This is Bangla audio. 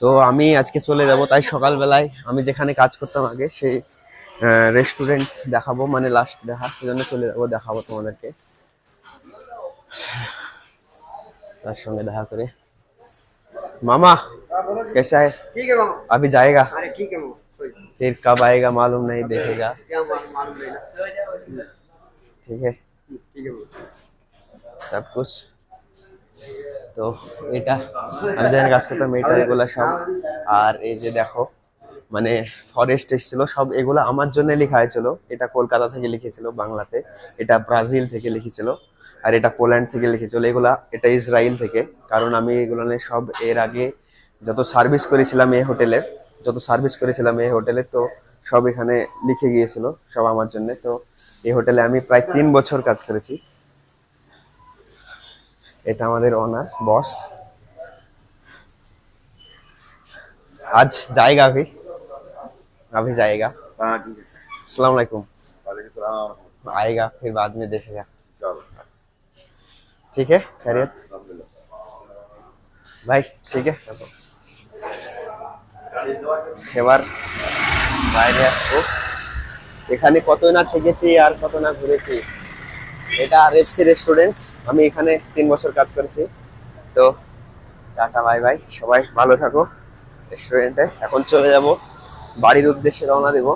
তো আমি আজকে চলে যাব, তাই সকালবেলায় আমি যেখানে কাজ করতাম আগে সেই রেস্টুরেন্ট দেখাবো, মানে লাস্ট দেখা, সেজন্য চলে যাবো, দেখাবো তোমাদেরকে তার সঙ্গে দেখা করে। मामा कैसा है? ठीक है मामा। अभी जाएगा? अरे ठीक है मामा, सॉरी। फिर कब आएगा मालूम नहीं, देखेगा। क्या मालूम नहीं ना। ठीक है, ठीक है मामा। सब कुछ। তো এটা আমি যেখানে কাজ করতাম এটা এগুলা সব। আর এই যে দেখো, মানে ফরেস্ট এসেছিল সব, এগুলো আমার জন্য লেখা হয়েছিল। এটা কলকাতা থেকে লিখেছিল বাংলাতে, এটা ব্রাজিল থেকে লিখেছিল, আর এটা পোল্যান্ড থেকে লিখেছিল, এগুলা এটা ইসরায়েল থেকে। কারণ আমি এগুলো সব এর আগে যত সার্ভিস করেছিলাম এই হোটেলে, তো সব এখানে লিখে গিয়েছিল সব আমার জন্য। তো এই হোটেলে আমি প্রায় 3 বছর কাজ করেছি। এটা আমাদের ওনার বস। आज जाएगा अभी, अभी जाएगा। हाँ ठीक है। अस्सलाम वालेकुम। वालेकुम सलाम। आएगा फिर बाद में देखेगा। चलो ठीक है, खैरियत अल्हम्दुलिल्लाह। ভাই, ঠিক আছে। এবার বাইরে আসবো। এখানে কত না থেকেছি আর কত না ঘুরেছি। এটা রেপসি রেস্টুরেন্ট, আমি এখানে 3 বছর কাজ করেছি। তো টাটা বাই বাই, সবাই ভালো থাকো। রেস্টুরেন্টে এখন চলে যাব, বাড়ির উদ্দেশ্যে রওনা দেবো।